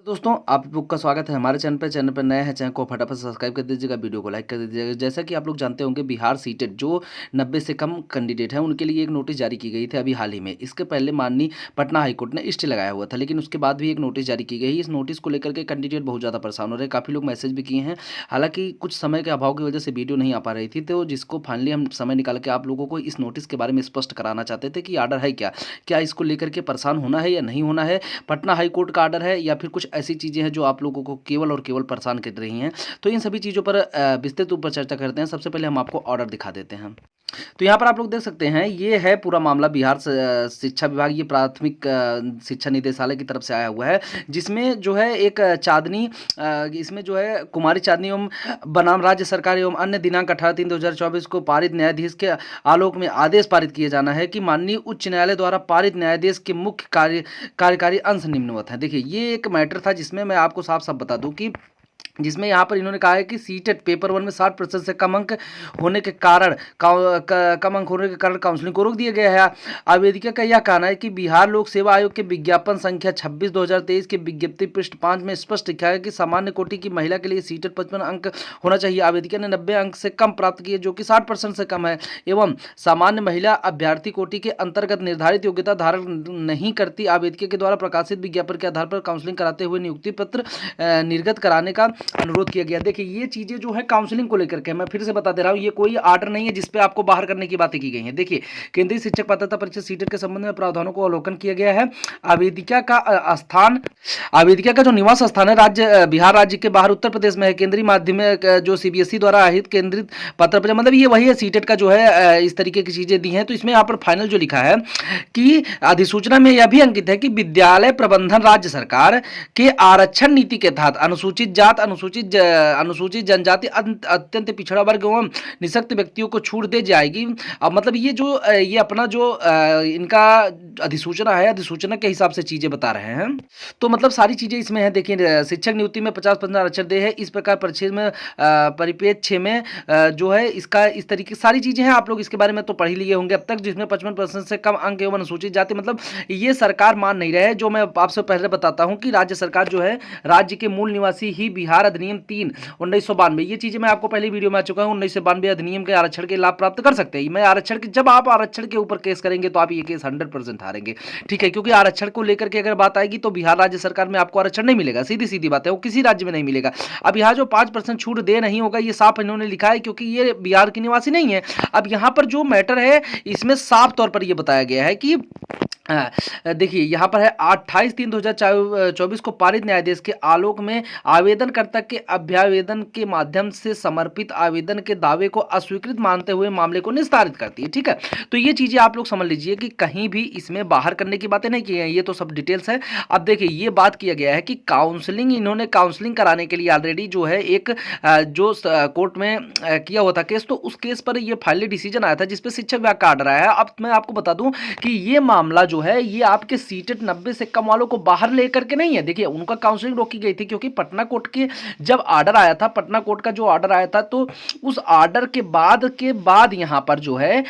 दोस्तों आप लोग का स्वागत है हमारे चैनल पर नए हैं चैनल को फटाफट सब्सक्राइब कर दीजिएगा, वीडियो को लाइक कर दीजिएगा। जैसा कि आप लोग जानते होंगे बिहार सीटेट जो 90 से कम कैंडिडेट हैं उनके लिए एक नोटिस जारी की गई थी अभी हाल ही में। इसके पहले माननीय पटना हाईकोर्ट ने स्टे लगाया हुआ था, लेकिन उसके बाद भी एक नोटिस जारी की गई। इस नोटिस को लेकर के कैंडिडेट बहुत ज़्यादा परेशान हो रहे हैं, काफ़ी लोग मैसेज भी किए हैं। हालांकि कुछ समय के अभाव की वजह से वीडियो नहीं आ पा रही थी, तो जिसको फाइनली हम समय निकाल के आप लोगों को इस नोटिस के बारे में स्पष्ट कराना चाहते थे कि आर्डर है क्या, क्या इसको लेकर के परेशान होना है या नहीं होना है, पटना हाईकोर्ट का आर्डर है या फिर कुछ ऐसी चीज़ें हैं जो आप लोगों को केवल और केवल परेशान कर रही हैं। तो इन सभी चीज़ों पर विस्तृत रूप पर चर्चा करते हैं। सबसे पहले हम आपको ऑर्डर दिखा देते हैं। तो यहाँ पर आप लोग देख सकते हैं, ये है पूरा मामला बिहार शिक्षा विभाग, ये प्राथमिक शिक्षा निदेशालय की तरफ से आया हुआ है, जिसमें जो है एक चांदनी, इसमें जो है कुमारी चांदनी एवं बनाम राज्य सरकार एवं अन्य दिनांक 18/3/2024 को पारित न्यायाधीश के आलोक में आदेश पारित किए जाना है कि माननीय उच्च न्यायालय द्वारा पारित न्यायाधीश के मुख्य कार्यकारी अंश निम्नवत है। देखिए, ये एक मैटर था जिसमें मैं आपको साफ साफ बता दूं कि जिसमें यहाँ पर इन्होंने कहा है कि सीटेट पेपर 1 में 60% से कम अंक होने के कारण काउंसलिंग को रोक दिया गया है। आवेदिका का यह कहना है कि बिहार लोक सेवा आयोग के विज्ञापन संख्या 26/2023 के विज्ञप्ति पृष्ठ 5 में स्पष्ट लिखा है कि सामान्य कोटि की महिला के लिए सीटेट 55 अंक होना चाहिए। आवेदिका ने 90 अंक से कम प्राप्त किए, जो कि 60% से कम है, एवं सामान्य महिला अभ्यर्थी कोटि के अंतर्गत निर्धारित योग्यता धारण नहीं करती। आवेदिका के द्वारा प्रकाशित विज्ञापन के आधार पर काउंसलिंग कराते हुए नियुक्ति पत्र निर्गत कराने का अनुरोध किया गया। देखिए, ये चीजें जो है काउंसलिंग को लेकर के, मैं फिर से बता दे रहा हूँ, ये कोई आर्डर नहीं है जिसपे आपको बाहर करने की बातें की गई हैं। देखिए, केंद्रीय शिक्षक पात्रता परीक्षा सीटेट के संबंध में प्रावधानों को अवलोकन किया गया है। आवेदिका का जो निवास स्थान है बिहार राज्य के बाहर उत्तर प्रदेश में है। केंद्रीय माध्यमिक जो सीबीएसई द्वारा आहित केंद्रित पत्र, मतलब ये वही है सीटेट का जो है, इस तरीके की चीजें दी हैं। तो इसमें यहाँ पर फाइनल जो लिखा है कि अधिसूचना में यह भी अंकित है कि विद्यालय प्रबंधन राज्य सरकार के आरक्षण नीति के तहत अनुसूचित जात, अनुसूचित जनजाति, अत्यंत पिछड़ा वर्ग एवं निःशक्त व्यक्तियों को छूट दे जाएगी। अब मतलब ये अपना जो इनका अधिसूचना है, अधिसूचना के हिसाब से चीजें बता रहे हैं। तो मतलब सारी चीजें इसमें है। देखिए, शिक्षक नियुक्ति में 50% आरक्षण दे है। इस प्रकार परिच्छेद में परिपेक्ष्य में जो है इसका इस तरीके सारी चीजें हैं। आप लोग इसके बारे में तो पढ़ ही लिए होंगे अब तक, जिसमें 55% से कम अंक एवं अनुसूचित जाति, मतलब ये सरकार मान नहीं रहे। जो मैं आपसे पहले बताता हूं कि राज्य सरकार जो है, राज्य के मूल निवासी ही बिहार अधिनियम 3/1992, ये चीजें मैं आपको पहले वीडियो में आ चुका हूं, 1992 अधिनियम के आरक्षण के लाभ प्राप्त कर सकते हैं। मैं आरक्षण के, जब आप आरक्षण के ऊपर केस करेंगे तो आप ये केस 100% हारेंगे, ठीक है, क्योंकि आरक्षण को लेकर के अगर बात आएगी तो बिहार राज्य सरकार में आपको आरक्षण नहीं मिलेगा, सीधी सीधी बात है, वो किसी राज्य में नहीं मिलेगा। अब यहाँ जो 5% छूट दे नहीं होगा, ये साफ इन्होंने लिखा है, क्योंकि ये बिहार के निवासी नहीं है। अब यहाँ पर जो मैटर है, इसमें साफ तौर पर यह बताया गया है कि देखिए, यहाँ पर है 28/3/2024 को पारित न्यायाधीश के आलोक में आवेदनकर्ता के अभ्यावेदन के माध्यम से समर्पित आवेदन के दावे को अस्वीकृत मानते हुए मामले को निस्तारित करती है, ठीक है। तो ये चीजें आप लोग समझ लीजिए कि कहीं भी इसमें बाहर करने की बातें नहीं की हैं, ये तो सब डिटेल्स है। अब देखिए, ये बात किया गया है कि इन्होंने काउंसलिंग कराने के लिए ऑलरेडी जो है एक जो कोर्ट में किया हुआ था केस, तो उस केस पर ये फाइनली डिसीजन आया था जिसपे शिक्षक विभाग का आर्डर आया है। अब मैं आपको बता दूं कि ये मामला जो है, ये आपके सीटेट 90 से कम वालों को बाहर लेकर के नहीं है। देखिए, उनका काउंसलिंग रोकी गई थी क्योंकि पटना कोर्ट के जब ऑर्डर आया था, पटना कोर्ट का जो ऑर्डर आया था, तो उस ऑर्डर के बाद यहां पर जो है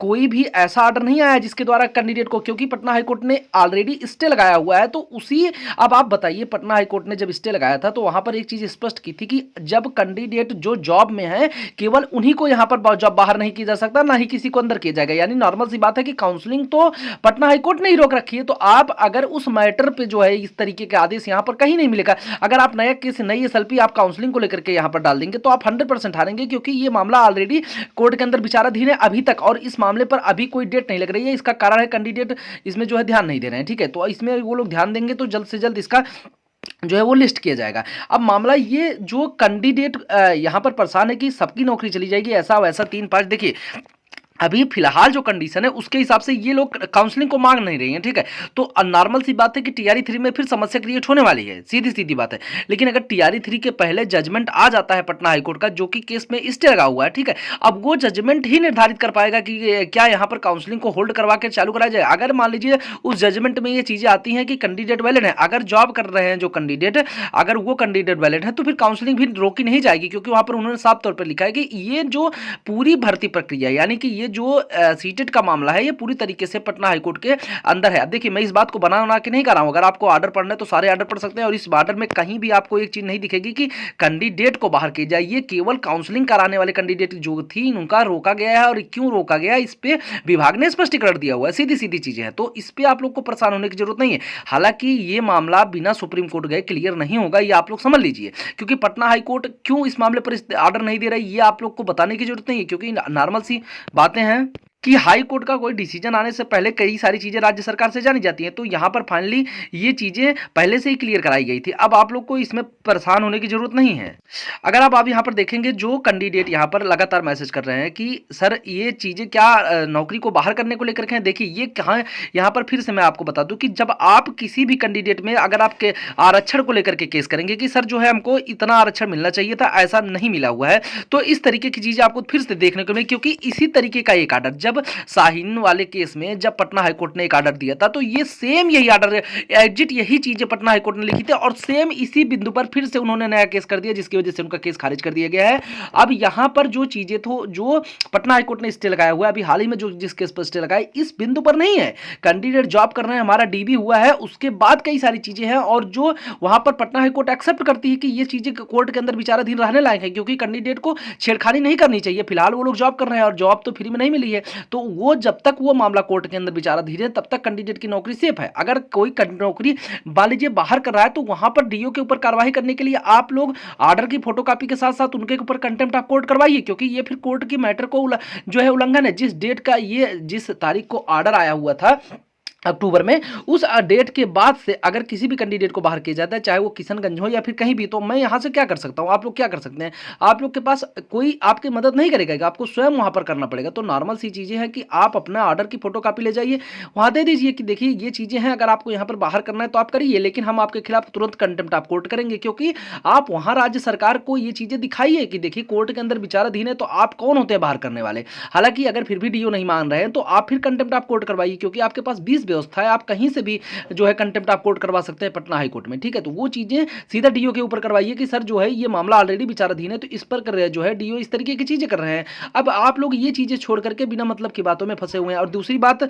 कोई भी ऐसा ऑर्डर नहीं आया जिसके द्वारा कैंडिडेट को, क्योंकि पटना हाईकोर्ट ने ऑलरेडी स्टे लगाया हुआ है, तो उसी, अब आप बताइए, पटना हाईकोर्ट ने जब स्टे लगाया था तो वहां पर एक चीज स्पष्ट की थी कि जब कैंडिडेट जो जॉब में है, केवल उन्हीं को यहां पर जॉब बाहर नहीं की जा सकता, ना ही किसी को अंदर किया जाएगा। यानी नॉर्मल सी बात है कि काउंसलिंग तो पटना हाईकोर्ट ने ही रोक रखी है। तो आप अगर उस मैटर पे जो है इस तरीके के आदेश यहां पर कहीं नहीं मिलेगा। अगर आप नया केस, नई एसएलपी आप काउंसलिंग को लेकर के यहां पर डाल देंगे तो आप 100% हारेंगे, क्योंकि ये मामला ऑलरेडी कोर्ट के अंदर विचाराधीन है अभी तक, और इस मामले पर अभी कोई डेट नहीं लग रही है। इसका कारण है कैंडिडेट इसमें जो है ध्यान नहीं दे रहे हैं, ठीक है। तो इसमें वो लोग ध्यान देंगे तो जल्द से जल्द इसका जो है वो लिस्ट किया जाएगा। अब मामला ये जो कैंडिडेट यहां पर परेशान है कि सबकी नौकरी चली जाएगी, ऐसा वैसा 3-5, देखिए अभी फिलहाल जो कंडीशन है उसके हिसाब से ये लोग काउंसलिंग को मांग नहीं रही हैं, ठीक है। तो नॉर्मल सी बात है कि टीआरई 3 में फिर समस्या क्रिएट होने वाली है, सीधी सीधी बात है। लेकिन अगर टीआरई 3 के पहले जजमेंट आ जाता है पटना हाईकोर्ट का, जो कि केस में स्टे लगा हुआ है, ठीक है, अब वो जजमेंट ही निर्धारित कर पाएगा कि क्या यहाँ पर काउंसलिंग को होल्ड करवा के चालू कराया जाए। अगर मान लीजिए उस जजमेंट में ये चीजें आती हैं कि कैंडिडेट वैलिड है, अगर जॉब कर रहे हैं जो कैंडिडेट, अगर वो कैंडिडेट वैलिड है, तो फिर काउंसलिंग भी रोकी नहीं जाएगी, क्योंकि वहां पर उन्होंने साफ तौर पर लिखा है कि ये जो पूरी भर्ती प्रक्रिया, यानी कि ये जो सीटेट का मामला है ये पूरी तरीके से पटना हाईकोर्ट के अंदर है। अब देखिए मैं इस बात को बना के नहीं कर रहा हूँ, अगर आपको आर्डर पढ़ना है तो सारे आर्डर पढ़ सकते हैं और इस आर्डर में कहीं भी आपको एक चीज नहीं दिखेगी कि कैंडिडेट को बाहर किया जाए। ये केवल काउंसलिंग कराने वाले कैंडिडेट जो थी उनका रोका गया है, और क्यों रोका गया इस पे विभाग ने स्पष्टीकरण दिया हुआ है। सीधी सीधी चीजें हैं, तो इस पे आप लोग को परेशान होने की जरूरत नहीं है। हालांकि ये मामला बिना सुप्रीम कोर्ट गए क्लियर नहीं होगा, ये आप लोग समझ लीजिए, क्योंकि पटना हाईकोर्ट क्यों इस मामले पर आर्डर नहीं दे रहा है ये आप लोग को बताने की जरूरत नहीं है, क्योंकि नॉर्मल सी बातें हैं कि हाई कोर्ट का कोई डिसीजन आने से पहले कई सारी चीजें राज्य सरकार से जानी जाती हैं। तो यहां पर फाइनली ये चीजें पहले से ही क्लियर कराई गई थी, अब आप लोग को इसमें परेशान होने की जरूरत नहीं है। अगर आप यहां पर देखेंगे जो कैंडिडेट यहां पर लगातार मैसेज कर रहे हैं कि सर ये चीजें क्या नौकरी को बाहर करने को लेकर के हैं, देखिए ये कहाँ, यहां पर फिर से मैं आपको बता दूं कि जब आप किसी भी कैंडिडेट में अगर आपके आरक्षण को लेकर के केस करेंगे कि सर जो है हमको इतना आरक्षण मिलना चाहिए था, ऐसा नहीं मिला हुआ है, तो इस तरीके की चीजें आपको फिर से देखने को मिलेगी। क्योंकि इसी तरीके का एक आर्डर जब शाहीन वाले केस में जब पटना हाईकोर्ट ने एक आर्डर दिया था, तो ये सेम यही आर्डर एग्जिट यही चीजें पटना हाईकोर्ट ने लिखी थी, और सेम इसी बिंदु पर फिर से उन्होंने नया केस कर दिया, जिसकी वजह से उनका केस खारिज कर दिया गया है। अब यहां पर जो चीजें तो जो पटना हाईकोर्ट ने स्टे लगाया हुआ है, अभी हाल ही में जो जिस केस पर स्टे लगाया इस बिंदु पर नहीं है, कैंडिडेट जॉब कर रहे हैं, हमारा डीबी हुआ है, उसके बाद कई सारी चीजें हैं, और जो वहां पर पटना हाईकोर्ट एक्सेप्ट करती है कि ये चीजें कोर्ट के अंदर विचाराधीन रहने लायक है, क्योंकि कैंडिडेट को छेड़खानी नहीं करनी चाहिए। फिलहाल वो लोग जॉब कर रहे हैं और जॉब तो फ्री में नहीं मिली है, तो वो जब तक वो मामला कोर्ट के अंदर विचाराधीन है तब तक कैंडिडेट की नौकरी सेफ है। अगर कोई नौकरी मान लीजिए बाहर कर रहा है, तो वहां पर डीओ के ऊपर कार्रवाई करने के लिए आप लोग आर्डर की फोटोकॉपी के साथ साथ उनके ऊपर कंटेम्प्ट ऑफ कोर्ट करवाइए, क्योंकि ये फिर कोर्ट की मैटर को जो है उल्लंघन है। जिस डेट का ये जिस तारीख को आर्डर आया हुआ था अक्टूबर में, उस डेट के बाद से अगर किसी भी कैंडिडेट को बाहर किया जाता है, चाहे वो किशनगंज हो या फिर कहीं भी, तो मैं यहां से क्या कर सकता हूं, आप लोग क्या कर सकते हैं, आप लोग के पास कोई आपकी मदद नहीं करेगा, आपको स्वयं वहां पर करना पड़ेगा। तो नॉर्मल सी चीजें हैं कि आप अपना ऑर्डर की फोटोकॉपी ले जाइए, वहां दे दीजिए कि देखिए ये चीजें हैं, अगर आपको यहां पर बाहर करना है तो आप करिए, लेकिन हम आपके खिलाफ तुरंत कंटेम्प्ट ऑफ कोर्ट करेंगे, क्योंकि आप वहां राज्य सरकार को ये चीजें दिखाइए कि देखिए कोर्ट के अंदर विचाराधीन है, तो आप कौन होते हैं बाहर करने वाले। हालांकि अगर फिर भी डीओ नहीं मान रहे हैं तो आप फिर कंटेम्प्ट ऑफ कोर्ट करवाइए, क्योंकि आपके पास 20 व्यवस्था है, आप कहीं से भी जो है कंटेम्प्ट ऑफ कोर्ट करवा सकते हैं पटना हाईकोर्ट में, ठीक है। तो वो चीजें सीधा डीओ के ऊपर करवाइए कि सर जो है ये मामला ऑलरेडी विचाराधीन है, तो इस पर कर रहे हैं जो है डीओ इस तरीके की चीजें कर रहे हैं। अब आप लोग ये चीजें छोड़ करके बिना मतलब की बातों में फंसे हुए हैं। और दूसरी बात,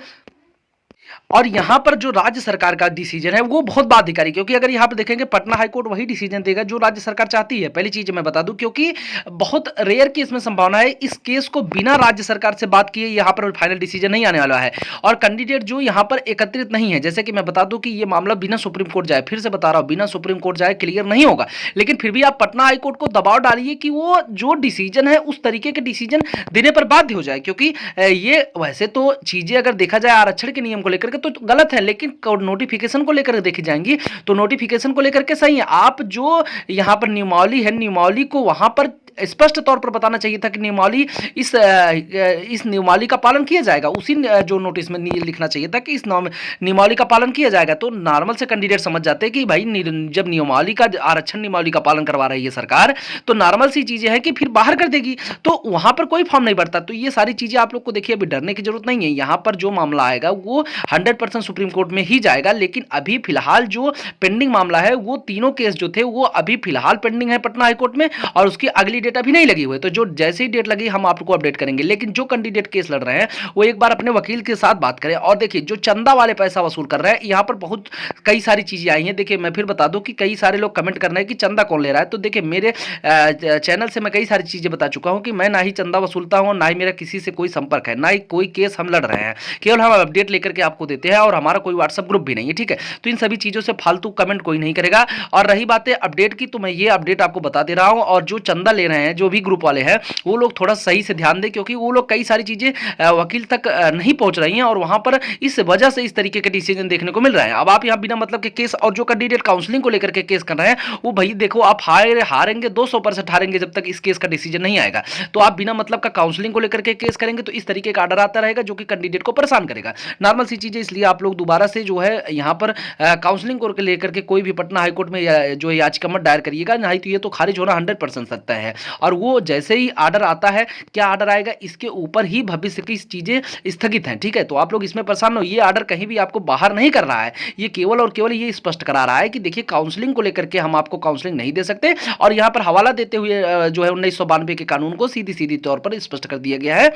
और यहां पर जो राज्य सरकार का डिसीजन है वो बहुत बाध्यकारी, क्योंकि अगर यहां पर देखेंगे पटना हाईकोर्ट वही डिसीजन देगा जो राज्य सरकार चाहती है। पहली चीज मैं बता दूं, क्योंकि बहुत रेयर केस में संभावना है इस केस को बिना राज्य सरकार से बात किए यहां पर फाइनल डिसीजन नहीं आने वाला है, और कैंडिडेट जो यहां पर एकत्रित नहीं है, जैसे कि मैं बता दूं कि ये मामला बिना सुप्रीम कोर्ट जाए, फिर से बता रहा हूं बिना सुप्रीम कोर्ट जाए क्लियर नहीं होगा, लेकिन फिर भी आप पटना हाईकोर्ट को दबाव डालिए कि वो जो डिसीजन है उस तरीके के डिसीजन देने पर बाध्य हो जाए। क्योंकि ये वैसे तो चीजें अगर देखा जाए आरक्षण के नियम को लेकर के तो गलत है, लेकिन नोटिफिकेशन को लेकर देखी जाएंगी तो नोटिफिकेशन को लेकर के सही है। आप जो यहां पर नियमावली है, नियमावली को वहां पर स्पष्ट तौर पर बताना चाहिए था कि नियमावली इस नियमावली का पालन किया जाएगा, उसी जो नोटिस में लिखना चाहिए था कि इस नियमावली का पालन किया जाएगा। तो नॉर्मल से कैंडिडेट समझ जाते हैं कि भाई जब नियमावली का आरक्षण नियमावली का पालन करवा रही है सरकार, तो नॉर्मल सी चीजें हैं कि फिर बाहर कर देगी, तो वहां पर कोई फॉर्म नहीं बढ़ता। तो ये सारी चीजें आप लोग को देखिए अभी डरने की जरूरत नहीं है। यहां पर जो मामला आएगा वो 100% सुप्रीम कोर्ट में ही जाएगा, लेकिन अभी फिलहाल जो पेंडिंग मामला है वो तीनों केस जो थे वो अभी फिलहाल पेंडिंग है पटना हाईकोर्ट में, और उसकी अगली डेट अभी नहीं लगी हुई है। तो जो जैसे ही डेट लगी हम आपको अपडेट करेंगे। लेकिन जो कैंडिडेट केस लड़ रहे हैं वो एक बार अपने वकील के साथ बात करें। और देखिए जो चंदा वाले पैसा वसूल कर रहे हैं, यहां पर बहुत कई सारी चीजें आई हैं। देखिए मैं फिर बता दूं कि कई सारे लोग कमेंट कर रहे हैं कि चंदा कौन ले रहा है। तो देखिए मेरे चैनल से मैं कई सारी चीजें बता चुका हूं कि मैं ना ही चंदा वसूलता हूं, ना ही मेरा किसी से कोई संपर्क है, ना ही कोई केस हम लड़ रहे हैं। केवल हम अपडेट लेकर के आपको देते हैं, और हमारा कोई व्हाट्सएप ग्रुप भी नहीं है, ठीक है। तो इन सभी चीजों से फालतू कमेंट कोई नहीं करेगा। और रही बातें अपडेट की, तो मैं ये अपडेट आपको बता दे रहा हूं। और जो चंदा ले रहे हैं जो भी ग्रुप वाले हैं, वो लोग थोड़ा सही से ध्यान दें, क्योंकि वो लोग कई सारी चीजें वकील तक नहीं पहुंच रही हैं, और वहां पर इस वजह से इस तरीके के डिसीजन देखने को मिल रहा है। अब आप यहां बिना मतलब के केस, और जो कैंडिडेट काउंसलिंग को लेकर के केस कर रहे हैं, वो भाई देखो आप हारेंगे 200% हारेंगे जब तक इस केस का डिसीजन नहीं आएगा। तो आप बिना मतलब का काउंसलिंग को लेकर के केस करेंगे तो इस तरीके का आर्डर आता रहेगा जो कि कैंडिडेट को परेशान करेगा। नॉर्मल सी चीजें, इसलिए आप लोग दोबारा से जो है यहां पर काउंसलिंग को लेकर के कोई भी पटना हाईकोर्ट में जो याचिका मत दायर करिएगा, नहीं तो ये तो खारिज होना 100% सत्य है। और वो जैसे ही आर्डर आता है, क्या आर्डर आएगा इसके ऊपर ही भविष्य की चीजें स्थगित हैं, ठीक है। तो आप लोग इसमें परेशान हो, ये आर्डर कहीं भी आपको बाहर नहीं कर रहा है, ये केवल और केवल ये स्पष्ट करा रहा है कि देखिए काउंसलिंग को लेकर के हम आपको काउंसलिंग नहीं दे सकते। और यहां पर हवाला देते हुए जो है 1992 के कानून को सीधी सीधी तौर पर स्पष्ट कर दिया गया है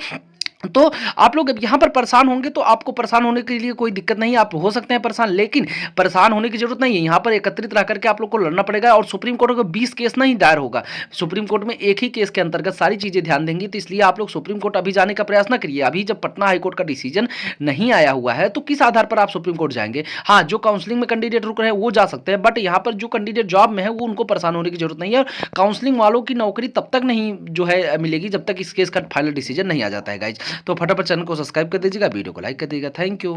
तो आप लोग अब यहाँ पर परेशान होंगे तो आपको परेशान होने के लिए कोई दिक्कत नहीं है, आप हो सकते हैं परेशान, लेकिन परेशान होने की ज़रूरत नहीं है। यहाँ पर एकत्रित रह करके आप लोग को लड़ना पड़ेगा और सुप्रीम कोर्ट में 20 केस नहीं दायर होगा। सुप्रीम कोर्ट में एक ही केस के अंतर्गत सारी चीज़ें ध्यान देंगी, तो इसलिए आप लोग सुप्रीम कोर्ट अभी जाने का प्रयास ना करिए। अभी जब पटना हाई कोर्ट का डिसीजन नहीं आया हुआ है, तो किस आधार पर आप सुप्रीम कोर्ट जाएँगे? हाँ, जो काउंसलिंग में कैंडिडेट रुक रहे हैं वो जा सकते हैं, बट यहाँ पर जो कैंडिडेट जॉब में है वो उनको परेशान होने की ज़रूरत नहीं है। और काउंसलिंग वालों की नौकरी तब तक नहीं जो है मिलेगी जब तक इस केस का फाइनल डिसीजन नहीं आ जाता है गाइज़। तो फटाफट चैनल को सब्सक्राइब कर दीजिएगा, वीडियो को लाइक कर दीजिएगा। Thank you.